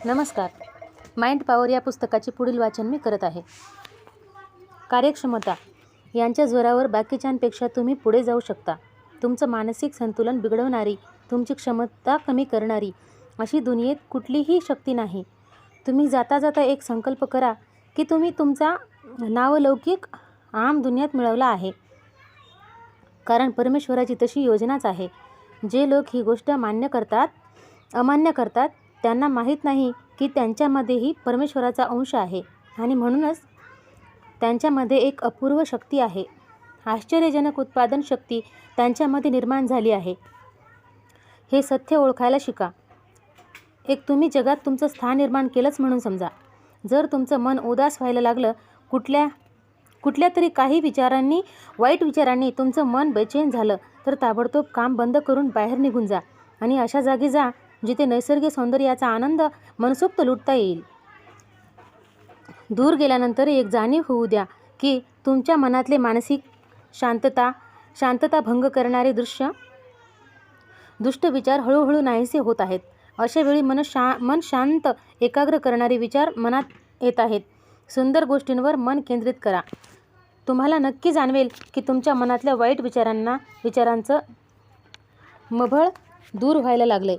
नमस्कार. Mind power या पुस्तकाचे पुढील वाचन मी करत आहे. कार्यक्षमता यांच्या जोरावर बाकीच्यांपेक्षा तुम्ही पुढे जाऊ शकता. तुमचं मानसिक संतुलन बिघडवणारी, तुमची क्षमता कमी करणारी अशी दुनियेत कुठलीही शक्ती नाही. तुम्ही जाता जाता एक संकल्प करा की तुम्ही तुमचा नावलौकिक आम दुनियेत मिळवला आहे. कारण परमेश्वराची तशी योजनाच आहे. जे लोक ही गोष्ट अमान्य करतात त्यांना माहीत नाही की त्यांच्यामध्येही परमेश्वराचा अंश आहे आणि म्हणूनच त्यांच्यामध्ये एक अपूर्व शक्ती आहे. आश्चर्यजनक उत्पादन शक्ती त्यांच्यामध्ये निर्माण झाली आहे. हे सत्य ओळखायला शिका. तुम्ही जगात तुमचं स्थान निर्माण केलंच म्हणून समजा. जर तुमचं मन उदास व्हायला लागलं, कुठल्या तरी काही वाईट विचारांनी तुमचं मन बेचैन झालं, तर ताबडतोब काम बंद करून बाहेर निघून जा आणि अशा जागी जा जिथे नैसर्गिक सौंदर्याचा आनंद मनसोक्त लुटता येईल. दूर गेल्यानंतर एक जाणीव होऊ द्या की तुमच्या मनातले मानसिक शांतता भंग करणारे दुष्ट विचार हळूहळू नाहीसे होत आहेत. अशा वेळी मन शांत एकाग्र करणारे विचार मनात येत आहेत. सुंदर गोष्टींवर मन केंद्रित करा. तुम्हाला नक्की जाणवेल की तुमच्या मनातल्या वाईट विचारांचं मभळ दूर व्हायला लागले.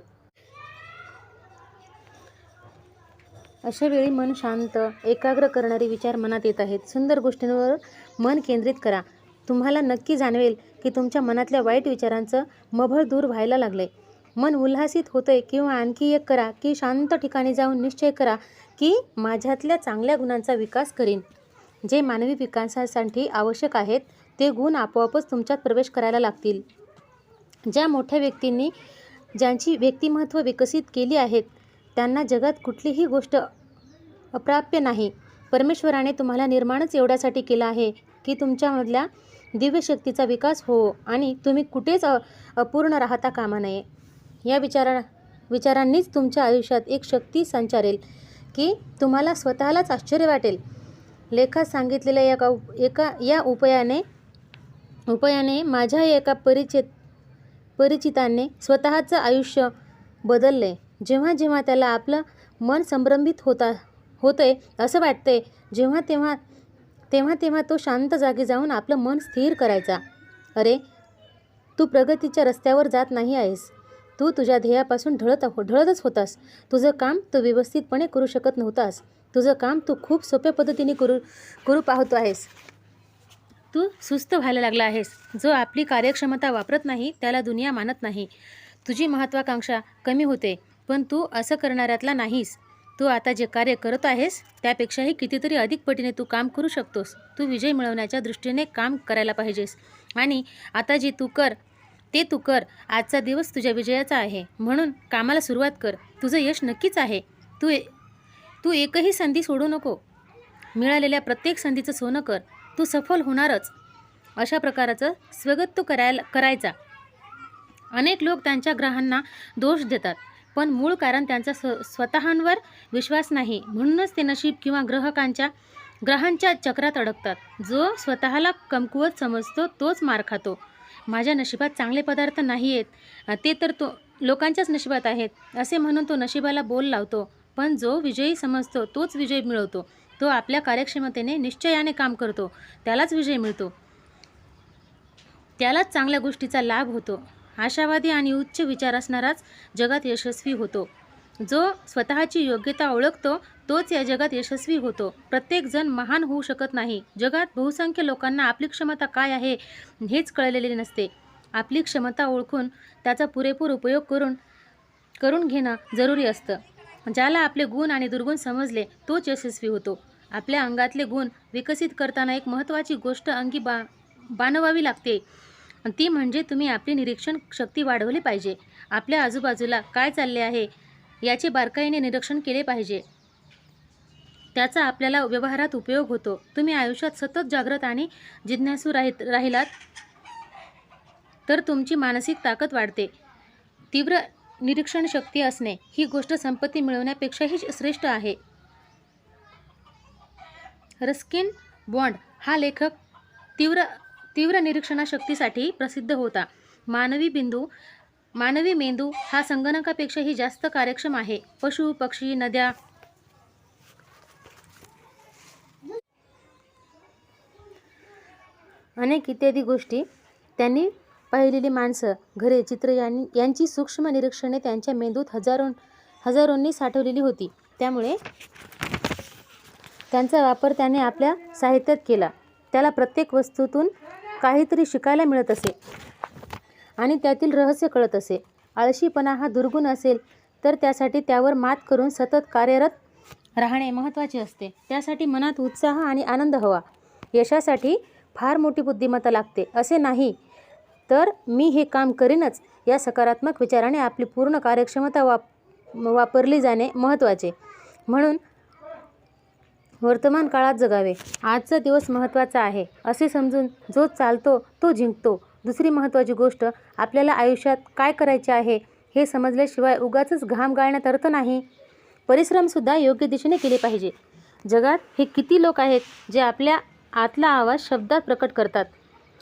अशा वेळी मन शांत एकाग्र करणारे विचार मनात येत आहेत. सुंदर गोष्टींवर मन केंद्रित करा. तुम्हाला नक्की जाणवेल की तुमच्या मनातल्या वाईट विचारांचं मभळ दूर व्हायला लागले. मन उल्हासित होतंय किंवा आणखी एक करा की शांत ठिकाणी जाऊन निश्चय करा की माझ्यातल्या चांगल्या गुणांचा विकास करीन. जे मानवी विकासासाठी आवश्यक आहेत ते गुण आपोआपच तुमच्यात प्रवेश करायला लागतील. ज्या मोठ्या व्यक्तींनी ज्यांची व्यक्तिमत्व विकसित केली आहेत त्यांना जगात कुठलीही गोष्ट अप्राप्य नाही. परमेश्वराने तुम्हाला निर्माणच एवढ्यासाठी केलं आहे की तुमच्यामधल्या दिव्य शक्तीचा विकास हो आणि तुम्ही कुठेच अपूर्ण राहता कामा नये. या विचारांनीच तुमच्या आयुष्यात एक शक्ती संचारेल की तुम्हाला स्वतःलाच आश्चर्य वाटेल. लेखात सांगितलेल्या या उपायाने माझ्या एका परिचिताने स्वतःचं आयुष्य बदलले. जेव्हा त्याला आपलं मन संभ्रमित होतंय असं वाटतंय, तेव्हा तो शांत जागी जाऊन आपलं मन स्थिर करायचा. अरे, तू प्रगतीच्या रस्त्यावर जात नाही आहेस. तू तुझ्या ध्येयापासून ढळतच होतास. तुझं काम तू व्यवस्थितपणे करू शकत नव्हतास. तुझं काम तू खूप सोप्या पद्धतीने करू पाहतो आहेस. तू सुस्त व्हायला लागला आहेस. जो आपली कार्यक्षमता वापरत नाही त्याला दुनिया मानत नाही. तुझी महत्त्वाकांक्षा कमी होते, पण तू असं करणाऱ्यातला नाहीस. तू आता जे कार्य करत आहेस त्यापेक्षाही कितीतरी अधिक पटीने तू काम करू शकतोस. तू विजय मिळवण्याच्या दृष्टीने काम करायला पाहिजेस आणि आता जे तू कर. आजचा दिवस तुझ्या विजयाचा आहे, म्हणून कामाला सुरुवात कर. तुझं यश नक्कीच आहे. तू एकही संधी सोडू नको. मिळालेल्या प्रत्येक संधीचं सोनं कर. तू सफल होणारच. अशा प्रकारचं स्वगत तू करायचा. अनेक लोक त्यांच्या ग्रहांना दोष देतात, पण मूळ कारण त्यांचा स्वतःवर विश्वास नाही. म्हणूनच ते नशीब किंवा ग्रहांच्या चक्रात अडकतात. जो स्वतःला कमकुवत समजतो तोच मार खातो. माझ्या नशिबात चांगले पदार्थ नाही आहेत, ते तर लोकांच्याच नशिबात आहेत असे म्हणून तो नशिबाला बोल लावतो. पण जो विजयी समजतो तोच विजय मिळवतो. तो आपल्या कार्यक्षमतेने निश्चयाने काम करतो, त्यालाच विजय मिळतो. त्यालाच चांगल्या गोष्टीचा लाभ होतो. आशावादी आणि उच्च विचार असणाराच जगात यशस्वी होतो. जो स्वतःची योग्यता ओळखतो तोच या जगात यशस्वी होतो. प्रत्येक जण महान होऊ शकत नाही. जगात बहुसंख्य लोकांना आपली क्षमता काय आहे हेच कळलेले नसते. आपली क्षमता ओळखून त्याचा पुरेपूर उपयोग करून घेणं जरुरी असतं. ज्याला आपले गुण आणि दुर्गुण समजले तोच यशस्वी होतो. आपल्या अंगातले गुण विकसित करताना एक महत्त्वाची गोष्ट अंगी बाणवावी लागते. ती म्हणजे तुम्ही आपली निरीक्षण शक्ती वाढवली पाहिजे. आपल्या आजूबाजूला काय चालले आहे याचे बारकाईने निरीक्षण केले पाहिजे. त्याचा आपल्याला व्यवहारात उपयोग होतो. तुम्ही आयुष्यात सतत जागृत आणि जिज्ञासू राहिलात तर तुमची मानसिक ताकद वाढते. तीव्र निरीक्षण शक्ती असणे ही गोष्ट संपत्ती मिळवण्यापेक्षाही श्रेष्ठ आहे. रस्किन बॉन्ड हा लेखक तीव्र निरीक्षणाशक्तीसाठी प्रसिद्ध होता. मानवी मानवी मेंदू हा संगणकापेक्षाही जास्त कार्यक्षम आहे. पशु, पक्षी, नद्या अनेक इत्यादी गोष्टी त्यांनी पाहिलेली माणसं, घरे, चित्र यांची सूक्ष्म निरीक्षणे त्यांच्या मेंदूत हजारोंनी साठवलेली होती. त्यामुळे त्यांचा वापर त्याने आपल्या साहित्यात केला. त्याला प्रत्येक वस्तूतून काहीतरी शिकायला मिळत असे आणि त्यातील रहस्य कळत असे. आळशीपणा हा दुर्गुण असेल तर त्यासाठी त्यावर मात करून सतत कार्यरत राहणे महत्त्वाचे असते. त्यासाठी मनात उत्साह आणि आनंद हवा. यशासाठी फार मोठी बुद्धिमत्ता लागते असे नाही, तर मी हे काम करीनच या सकारात्मक विचाराने आपली पूर्ण कार्यक्षमता वापरली जाणे महत्त्वाचे. म्हणून वर्तमान काळात जगावे. आजचा दिवस महत्त्वाचा आहे असे समजून जो चालतो तो जिंकतो. दुसरी महत्त्वाची गोष्ट, आपल्याला आयुष्यात काय करायचे आहे हे समजल्याशिवाय उगाचच घाम गाळण्यात अर्थ नाही. परिश्रमसुद्धा योग्य दिशेने केले पाहिजे. जगात हे किती लोक आहेत जे आपल्या आतला आवाज शब्दात प्रकट करतात.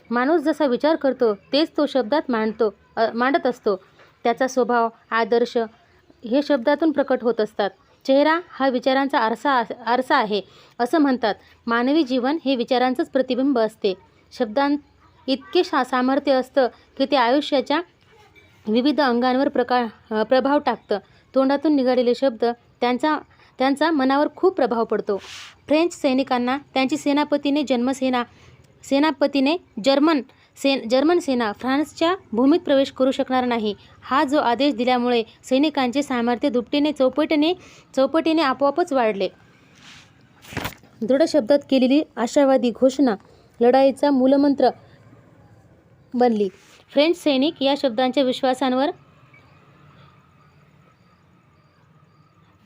माणूस जसा विचार करतो तेच तो शब्दात मांडत असतो. त्याचा स्वभाव, आदर्श हे शब्दातून प्रकट होत असतात. चेहरा हा विचारांचा आरसा आहे असं म्हणतात. मानवी जीवन हे विचारांचंच प्रतिबिंब असते. शब्दांत इतके सामर्थ्य असतं की ते आयुष्याच्या विविध अंगांवर प्रभाव टाकतं. तोंडातून निघालेले शब्द त्यांचा मनावर खूप प्रभाव पडतो. फ्रेंच सैनिकांना त्यांची सेनापतीने जर्मन सेना फ्रान्सच्या भूमीत प्रवेश करू शकणार नाही हा जो आदेश दिल्यामुळे सैनिकांचे सामर्थ्य दुपटीने चौपटीने आपोआपच वाढले. दृढ शब्दात केलेली आशावादी घोषणा लढाईचा मूलमंत्र बनली. फ्रेंच सैनिक या शब्दांच्या विश्वासांवर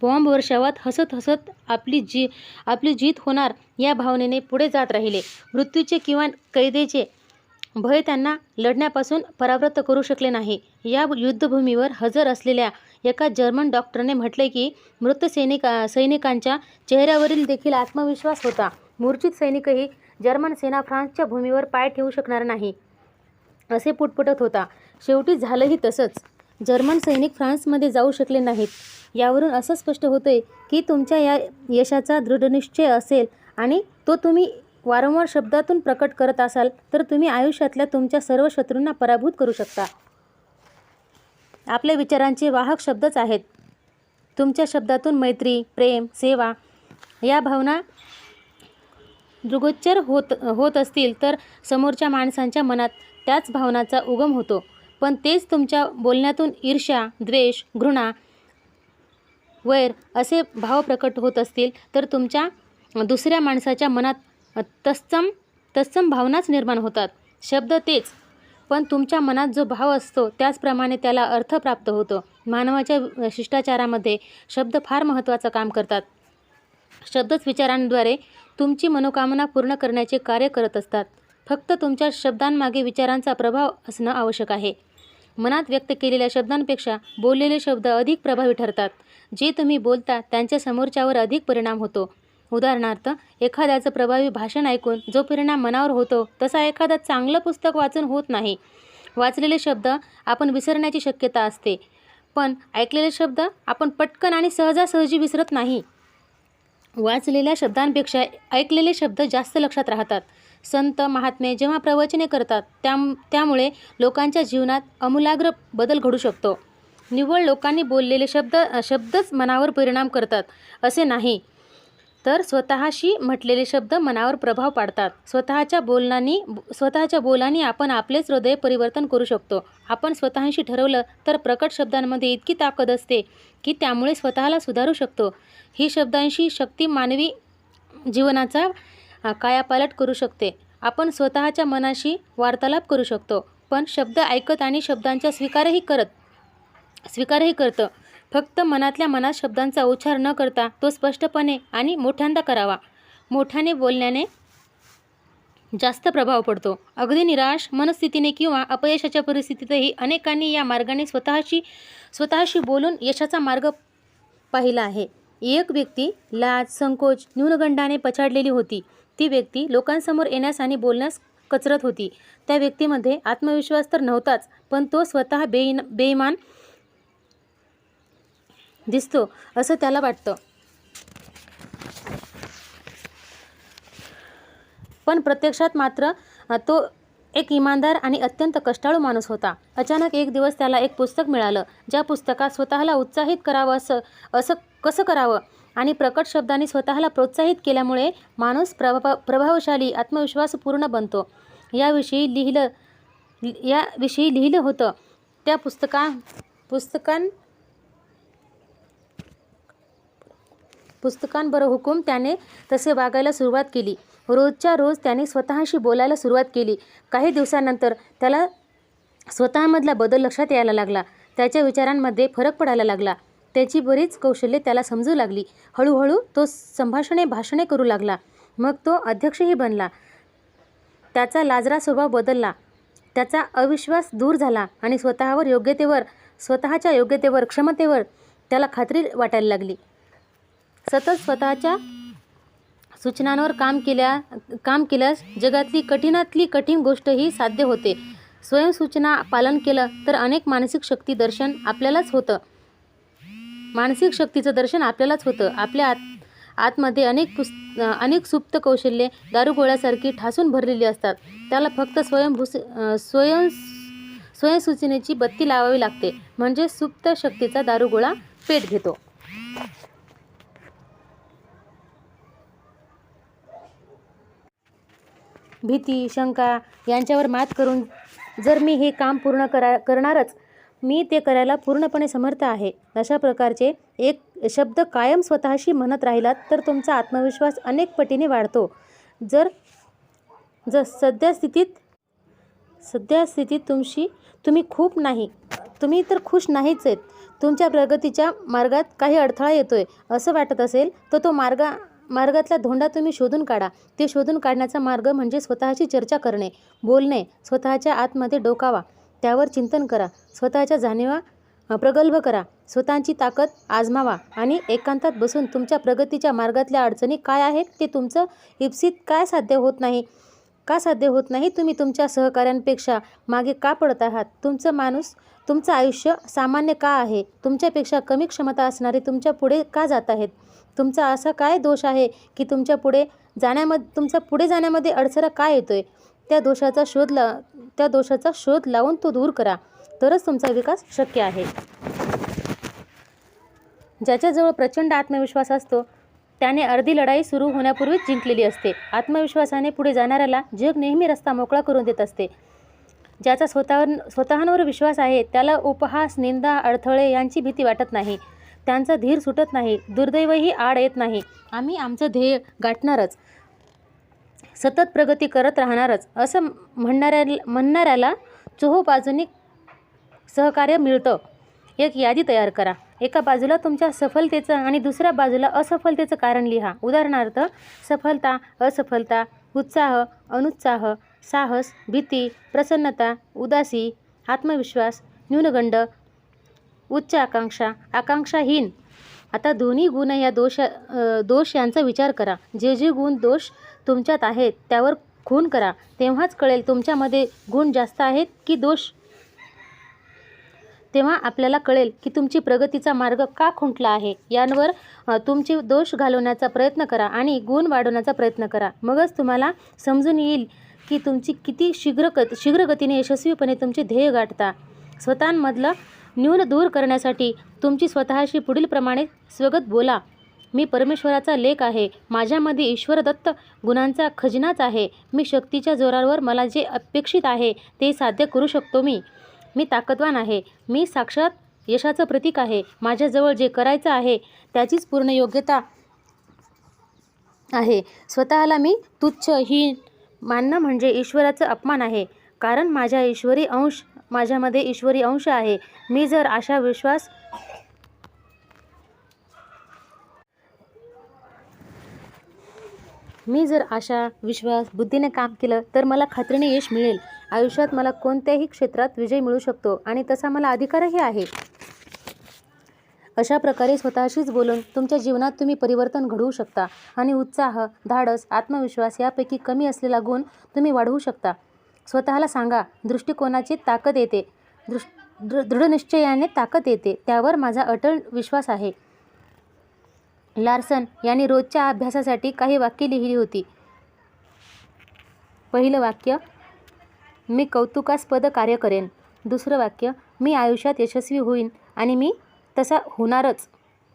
बॉम्ब वर्षावात हसत हसत आपली जीत होणार या भावनेने पुढे जात राहिले. मृत्यूचे किंवा कैदेचे भय त्यांना लढण्यापासून परावृत्त करू शकले नाही. या युद्धभूमीवर हजर असलेल्या एका जर्मन डॉक्टरने म्हटले की मृत सैनिकांच्या चेहऱ्यावरील देखील आत्मविश्वास होता. मूर्छित सैनिकही जर्मन सेना फ्रान्सच्या भूमीवर पाय ठेवू शकणार नाही असे पुटपुटत होता. शेवटी झालंही तसंच. जर्मन सैनिक फ्रान्समध्ये जाऊ शकले नाहीत. यावरून असं स्पष्ट होतंय की तुमच्या या यशाचा दृढनिश्चय असेल आणि तो तुम्ही वारंवार शब्दातून प्रकट करत असाल तर तुम्ही आयुष्यातल्या तुमच्या सर्व शत्रूंना पराभूत करू शकता. आपल्या विचारांचे वाहक शब्दच आहेत. तुमच्या शब्दातून मैत्री, प्रेम, सेवा या भावना दृग्गोचर होत असतील तर समोरच्या माणसांच्या मनात त्याच भावनांचा उगम होतो. पण तेच तुमच्या बोलण्यातून ईर्ष्या, द्वेष, घृणा, वैर असे भाव प्रकट होत असतील तर तुमच्या दुसऱ्या माणसाच्या मनात तत्सम भावनाच निर्माण होतात. शब्द तेच, पण तुमच्या मनात जो भाव असतो त्याचप्रमाणे त्याला अर्थ प्राप्त होतो. मानवाच्या शिष्टाचारामध्ये शब्द फार महत्त्वाचं काम करतात. शब्दच विचारांद्वारे तुमची मनोकामना पूर्ण करण्याचे कार्य करत असतात. फक्त तुमच्या शब्दांमागे विचारांचा प्रभाव असणं आवश्यक आहे. मनात व्यक्त केलेल्या शब्दांपेक्षा बोललेले शब्द अधिक प्रभावी ठरतात. जे तुम्ही बोलता त्यांच्या समोरच्यावर अधिक परिणाम होतो. उदाहरणार्थ, एखाद्याचं प्रभावी भाषण ऐकून जो परिणाम मनावर होतो तसा एखादा चांगलं पुस्तक वाचून होत नाही. वाचलेले शब्द आपण विसरण्याची शक्यता असते, पण ऐकलेले शब्द आपण पटकन आणि सहजासहजी विसरत नाही. वाचलेल्या शब्दांपेक्षा ऐकलेले शब्द जास्त लक्षात राहतात. संत महात्मे जेव्हा प्रवचने करतात त्यामुळे लोकांच्या जीवनात आमूलाग्र बदल घडू शकतो. निव्वळ लोकांनी बोललेले शब्दच मनावर परिणाम करतात असे नाही, तर स्वतःशी म्हटलेले शब्द मनावर प्रभाव पाडतात. स्वतःच्या बोलांनी आपण आपलेच हृदय परिवर्तन करू शकतो. आपण स्वतःशी ठरवलं तर प्रकट शब्दांमध्ये इतकी ताकद असते की त्यामुळे स्वतःला सुधारू शकतो. ही शब्दांशी शक्ती मानवी जीवनाचा कायापालट करू शकते. आपण स्वतःच्या मनाशी वार्तालाप करू शकतो, पण शब्द ऐकत आणि शब्दांचा स्वीकारही करतं. फक्त मनातल्या मनात शब्दांचा उच्चार न करता तो स्पष्टपणे आणि मोठ्यांदा करावा. मोठ्याने बोलण्याने जास्त प्रभाव पडतो. अगदी निराश मनस्थितीने किंवा अपयशाच्या परिस्थितीतही अनेकांनी या मार्गाने स्वतःशी बोलून यशाचा मार्ग पाहिला आहे. एक व्यक्ती लाज, संकोच, न्यूनगंडाने पछाडलेली होती. ती व्यक्ती लोकांसमोर येण्यास आणि बोलण्यास कचरत होती. त्या व्यक्तीमध्ये आत्मविश्वास तर नव्हताच, पण तो स्वतः बेईमान दिसतो असं त्याला वाटतं. पण प्रत्यक्षात मात्र तो एक इमानदार आणि अत्यंत कष्टाळू माणूस होता. अचानक एक दिवस त्याला एक पुस्तक मिळालं, ज्या पुस्तकात स्वतःला उत्साहित करावं असं कसं करावं आणि प्रकट शब्दांनी स्वतःला प्रोत्साहित केल्यामुळे माणूस प्रभावशाली, आत्मविश्वासपूर्ण बनतो याविषयी लिहिलं होतं. त्या पुस्तकांबरोबर हुकूम त्याने तसे वागायला सुरुवात केली. रोजच्या रोज त्याने स्वतःशी बोलायला सुरुवात केली. काही दिवसांनंतर त्याला स्वतःमधला बदल लक्षात यायला लागला. त्याच्या विचारांमध्ये फरक पडायला लागला. त्याची बरीच कौशल्ये त्याला समजू लागली. हळूहळू तो भाषणे करू लागला. मग तो अध्यक्षही बनला. त्याचा लाजरा स्वभाव बदलला. त्याचा अविश्वास दूर झाला आणि स्वतःच्या योग्यतेवर, क्षमतेवर त्याला खात्री वाटायला लागली. सतत स्वतःच्या सूचनांवर काम केल्यास जगातली कठीणातली कठीण गोष्टही साध्य होते. स्वयंसूचना पालन केलं तर अनेक मानसिक शक्तीचं दर्शन आपल्यालाच होतं. आपल्या आतमध्ये अनेक सुप्त कौशल्ये दारुगोळ्यासारखी ठासून भरलेली असतात. त्याला फक्त स्वयंसूचनेची बत्ती लावावी लागते, म्हणजे सुप्त शक्तीचा दारुगोळा पेट घेतो. भीती, शंका यांच्यावर मात करून जर मी हे काम पूर्ण करणारच, मी ते करायला पूर्णपणे समर्थ आहे, अशा प्रकारचे एक शब्द कायम स्वतःशी म्हणत राहिलात तर तुमचा आत्मविश्वास अनेक पटीने वाढतो. जर सद्यस्थितीत तुम्ही तुम्ही तर खुश नाहीच आहेत, तुमच्या प्रगतीच्या मार्गात काही अडथळा येतोय असं वाटत असेल तर तो मार्गातला धोंडा तुम्ही शोधून काढा. ते शोधून काढण्याचा मार्ग म्हणजे स्वतःची चर्चा करणे, बोलणे, स्वतःच्या आतमध्ये डोकावा, त्यावर चिंतन करा, स्वतःच्या जाणीवा प्रगल्भ करा, स्वतःची ताकद आजमावा आणि एकांतात बसून तुमच्या प्रगतीच्या मार्गातल्या अडचणी काय आहेत ते तुमचं इप्सित का साध्य होत नाही, तुम्ही तुमच्या सहकाऱ्यांपेक्षा मागे का पडत आहात, तुमचं आयुष्य सामान्य का आहे, तुमच्यापेक्षा कमी क्षमता असणारे तुमच्या पुढे का जात आहेत, तुमचा असा काय दोष आहे की तुमच्या पुढे जाण्यामध्ये अडसरा काय येतोय, त्या दोषाचा शोध लावून तो दूर करा, तरच तुमचा विकास शक्य आहे. ज्याच्याजवळ प्रचंड आत्मविश्वास असतो त्याने अर्धी लढाई सुरू होण्यापूर्वीच जिंकलेली असते. आत्मविश्वासाने पुढे जाणाऱ्याला जग नेहमी रस्ता मोकळा करून देत असते. ज्याचा स्वतःवर विश्वास आहे त्याला उपहास, निंदा, अडथळे यांची भीती वाटत नाही. त्यांचा धीर सुटत नाही, दुर्दैवही आड येत नाही. आम्ही आमचं ध्येय गाठणारच, सतत प्रगती करत राहणारच असं म्हणणाऱ्याला चोहोबाजूंनी सहकार्य मिळतं. एक यादी तयार करा. एका बाजूला तुमच्या सफलतेचं आणि दुसऱ्या बाजूला असफलतेचं कारण लिहा. उदाहरणार्थ, सफलता, असफलता, उत्साह, अनुत्साह, साहस, भीती, प्रसन्नता, उदासी, आत्मविश्वास, न्यूनगंड, उच्च आकांक्षा, आकांक्षाहीन. आता दोन्ही गुण या दोष यांचा विचार करा. जे गुण दोष तुमच्यात आहेत त्यावर खून करा. तेव्हाच कळेल तुमच्यामध्ये गुण जास्त आहेत की दोष. तेव्हा आपल्याला कळेल की तुमची प्रगतीचा मार्ग का खुंटला आहे. यांवर तुमचे दोष घालवण्याचा प्रयत्न करा आणि गुण वाढवण्याचा प्रयत्न करा. मगच तुम्हाला समजून येईल की तुमची किती शीघ्र गतीने यशस्वीपणे तुमचे ध्येय गाठता. स्वतःमधलं न्यून दूर करण्यासाठी तुमची स्वतःशी पुढीलप्रमाणे स्वगत बोला. मी परमेश्वराचा लेक आहे. माझ्यामध्ये ईश्वरदत्त गुणांचा खजिनाच आहे. मी शक्तीच्या जोरावर मला जे अपेक्षित आहे ते साध्य करू शकतो. मी ताकदवान आहे. मी साक्षात यशाचं प्रतीक आहे. माझ्याजवळ जे करायचं आहे त्याचीच पूर्ण योग्यता आहे. स्वतःला मी तुच्छ, हीन मानणं म्हणजे ईश्वराचा अपमान आहे, कारण माझ्यामध्ये ईश्वरी अंश आहे. मी जर आशा विश्वास बुद्धीने काम केलं तर मला खात्रीने यश मिळेल. आयुष्यात मला कोणत्याही क्षेत्रात विजय मिळू शकतो आणि तसा मला अधिकारही आहे. अशा प्रकारे स्वतःशीच बोलून तुमच्या जीवनात तुम्ही परिवर्तन घडवू शकता आणि उत्साह, धाडस, आत्मविश्वास यापैकी कमी असलेला गुण तुम्ही वाढवू शकता. स्वतःला सांगा, दृष्टिकोनाची ताकद येते, दृढनिश्चयाने ताकद येते, त्यावर माझा अटळ विश्वास आहे. लार्सन यांनी रोजच्या अभ्यासासाठी काही वाक्ये लिहिली होती. पहिलं वाक्य, मी कौतुकास्पद कार्य करेन. दुसरं वाक्य, मी आयुष्यात यशस्वी होईन आणि मी तसा होणारच.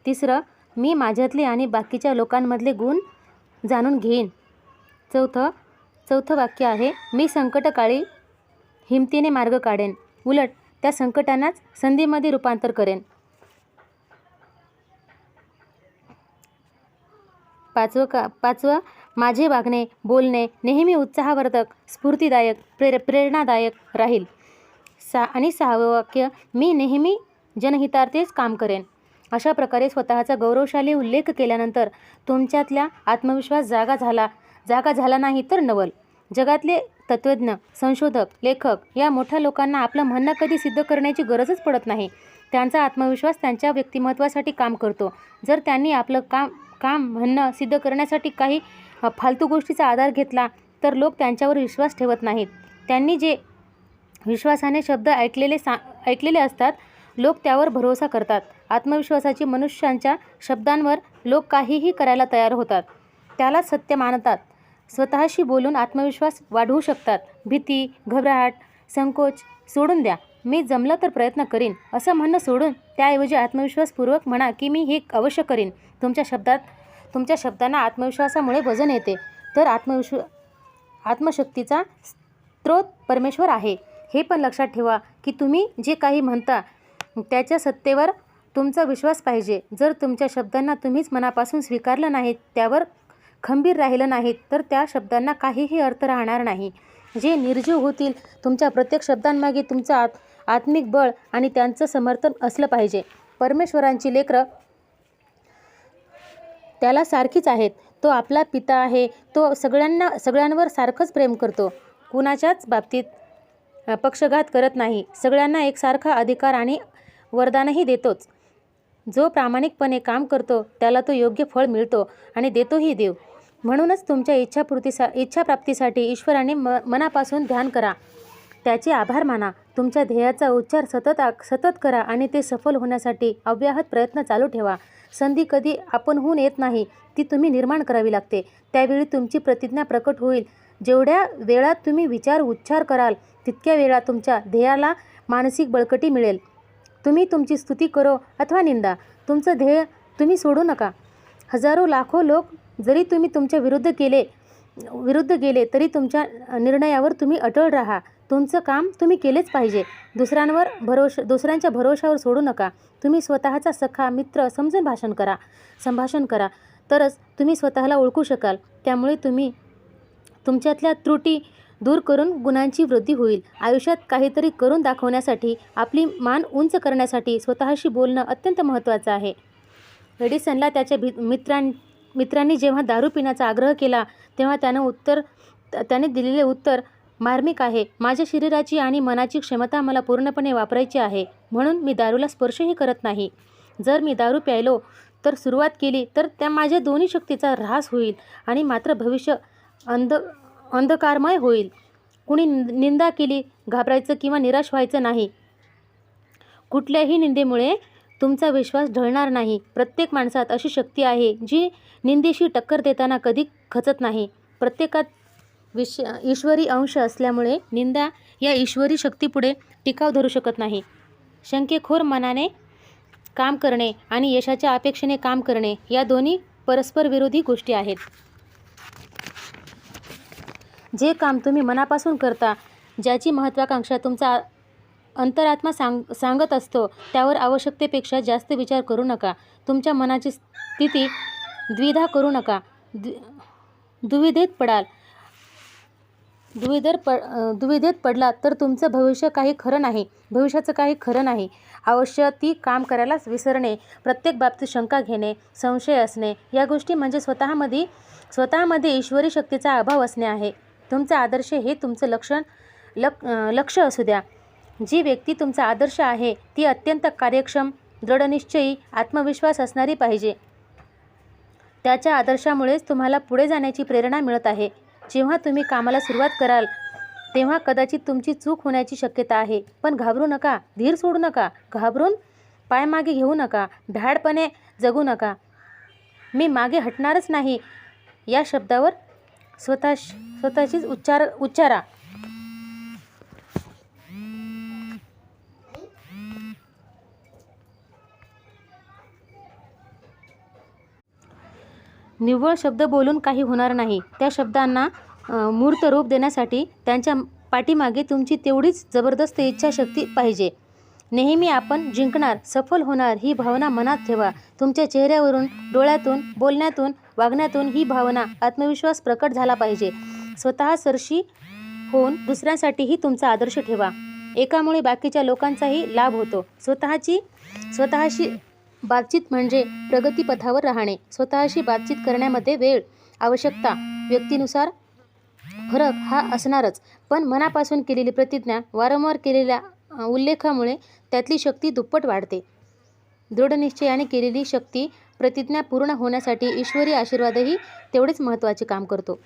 तिसरं, मी माझ्यातले आणि बाकीच्या लोकांमधले गुण जाणून घेईन. चौथं वाक्य आहे, मी संकटकाळी हिमतीने मार्ग काढेन, उलट त्या संकटांनाच संधीमध्ये रूपांतर करेन. पाचवं, माझे वागणे, बोलणे नेहमी उत्साहवर्धक, स्फूर्तिदायक, प्रेरणादायक राहील. आणि 6वं वाक्य, मी नेहमी जनहितार्थीच काम करेन. अशा प्रकारे स्वतःचा गौरवशाली उल्लेख केल्यानंतर तुमच्यातला आत्मविश्वास जागा झाला नाही तर नवल. जगातले तत्त्वज्ञ, संशोधक, लेखक या मोठ्या लोकांना आपलं म्हणणं कधी सिद्ध करण्याची गरजच पडत नाही. त्यांचा आत्मविश्वास त्यांच्या व्यक्तिमत्वासाठी काम करतो. जर त्यांनी आपलं काम म्हणणं सिद्ध करण्यासाठी काही फालतू गोष्टीचा आधार घेतला तर लोक त्यांच्यावर विश्वास ठेवत नाहीत. त्यांनी जे विश्वासाने शब्द ऐकलेले असतात, लोक त्यावर भरोसा करतात. आत्मविश्वासाची मनुष्यांच्या शब्दांवर लोक काहीही करायला तयार होतात, त्यालाच सत्य मानतात. स्वतःशी बोलून आत्मविश्वास वाढवू शकतात. भीती, घबराट, संकोच सोडून द्या. मी जमलं तर प्रयत्न करीन असं म्हणणं सोडून त्याऐवजी आत्मविश्वासपूर्वक म्हणा की मी हे अवश्य करीन. तुमच्या शब्दांना आत्मविश्वासामुळे वजन येते. तर आत्मशक्तीचा स्रोत परमेश्वर आहे. हे पण लक्षात ठेवा की तुम्ही जे काही म्हणता त्याच्या सत्तेवर तुमचा विश्वास पाहिजे. जर तुमच्या शब्दांना तुम्हीच मनापासून स्वीकारलं नाहीत, त्यावर खंबीर राहिलं नाहीत, तर त्या शब्दांना काहीही अर्थ राहणार नाही. जे निर्जीव होतील. तुमच्या प्रत्येक शब्दांमागे तुमचं आत्मिक बळ आणि त्यांचं समर्थन असलं पाहिजे. परमेश्वरांची लेकरं त्याला सारखीच आहेत. तो आपला पिता आहे. तो सगळ्यांवर सारखंच प्रेम करतो. कुणाच्याच बाबतीत पक्षघात करत नाही. सगळ्यांना एकसारखा अधिकार आणि वरदानही देतोच. जो प्रामाणिकपणे काम करतो त्याला तो योग्य फळ मिळतो आणि देतोही देव. म्हणूनच तुमच्या इच्छाप्राप्तीसाठी ईश्वराने मनापासून ध्यान करा, त्याचे आभार माना. तुमच्या ध्येयाचा उच्चार सतत करा आणि ते सफल होण्यासाठी अव्याहत प्रयत्न चालू ठेवा. संधी कधी आपणहून येत नाही, ती तुम्ही निर्माण करावी लागते. त्यावेळी तुमची प्रतिज्ञा प्रकट होईल. जेवढ्या वेळात तुम्ही उच्चार कराल तितक्या वेळा तुमच्या ध्येयाला मानसिक बळकटी मिळेल. तुम्ही तुमची स्तुती करो अथवा निंदा, तुमचं ध्येय तुम्ही सोडू नका. हजारो लाखो लोक जरी तुम्ही तुमच्या विरुद्ध गेले तरी तुमच्या निर्णयावर तुम्ही अटळ राहा. तुमचं काम तुम्ही केलेच पाहिजे. दुसऱ्यांच्या भरोशावर सोडू नका. तुम्ही स्वतःचा सखा मित्र समजून संभाषण करा, तरच तुम्ही स्वतःला ओळखू शकाल. त्यामुळे तुमच्यातल्या त्रुटी दूर करून गुणांची वृद्धी होईल. आयुष्यात काहीतरी करून दाखवण्यासाठी, आपली मान उंच करण्यासाठी स्वतःशी बोलणं अत्यंत महत्त्वाचं आहे. एडिसनला त्याच्या मित्रांनी जेव्हा दारू पिण्याचा आग्रह केला तेव्हा त्याने दिलेले उत्तर मार्मिक आहे. माझ्या शरीराची आणि मनाची क्षमता मला पूर्णपणे वापरायची आहे, म्हणून मी दारूला स्पर्शही करत नाही. जर मी दारू प्यायलो तर सुरुवात केली तर त्या माझ्या दोन्ही शक्तीचा ऱ्हास होईल आणि मात्र भविष्य अंधकारमय होईल. कुणी निंदा केली, घाबरायचं किंवा निराश व्हायचं नाही. कुठल्याही निंदेमुळे तुमचा विश्वास ढळणार नाही. प्रत्येक माणसात अशी शक्ती आहे जी निंदेशी टक्कर देताना कधी खचत नाही. प्रत्येकात ईश्वरी अंश असल्यामुळे निंदा या ईश्वरी शक्तीपुढे टिकाव धरू शकत नाही. शंकेखोर मनाने काम करणे आणि यशाच्या अपेक्षेने काम करणे या दोन्ही परस्पर विरोधी गोष्टी आहेत. जे काम तुम्ही मनापासून करता, ज्याची महत्त्वाकांक्षा तुमचा अंतरात्मा सांगत असतो, त्यावर आवश्यकतेपेक्षा जास्त विचार करू नका. तुमच्या मनाची स्थिती द्विधा करू नका. दुविधेत पडलात तर तुमचं भविष्याचं काही खरं नाही. अवश्य ती काम करायलाच विसरणे, प्रत्येक बाबतीत शंका घेणे, संशय असणे या गोष्टी म्हणजे स्वतःमध्ये ईश्वरी शक्तीचा अभाव असणे आहे. तुमचा आदर्श हे तुमचं लक्ष असू द्या. जी व्यक्ती तुमचा आदर्श आहे ती अत्यंत कार्यक्षम, दृढनिश्चयी, आत्मविश्वास असणारी पाहिजे. त्याच्या आदर्शामुळेच तुम्हाला पुढे जाण्याची प्रेरणा मिळत आहे. जेव्हा तुम्ही कामाला सुरुवात कराल तेव्हा कदाचित तुमची चूक होण्याची शक्यता आहे. पण घाबरू नका, धीर सोडू नका, घाबरून पाय मागे घेऊ नका, भ्याडपणे जगू नका. मी मागे हटणारच नाही या शब्दावर स्वतःचीच उच्चारा. निव्वळ शब्द बोलून काही होणार नाही. त्या शब्दांना मूर्त रूप देण्यासाठी त्यांच्या पाठीमागे तुमची तेवढीच जबरदस्त इच्छाशक्ती पाहिजे. नेहमी आपण जिंकणार, सफल होणार ही भावना मनात ठेवा. तुमच्या चेहऱ्यावरून, डोळ्यातून, बोलण्यातून, वागण्यातून ही भावना, आत्मविश्वास प्रकट झाला पाहिजे. स्वतः सरशी होऊन दुसऱ्यांसाठीही तुमचा आदर्श ठेवा. एकामुळे बाकीच्या लोकांचाही लाभ होतो. स्वतःशी बातचीत म्हणजे प्रगतीपथावर राहणे. स्वतःशी बातचीत करण्यामध्ये वेळ, आवश्यकता, व्यक्तीनुसार फरक हा असणारच. पण मनापासून केलेली प्रतिज्ञा, वारंवार केलेल्या उल्लेखामुळे त्यातली शक्ती दुप्पट वाढते. दृढनिश्चयाने केलेली प्रतिज्ञा पूर्ण होण्यासाठी ईश्वरी आशीर्वादही तेवढेच महत्त्वाचे काम करतो.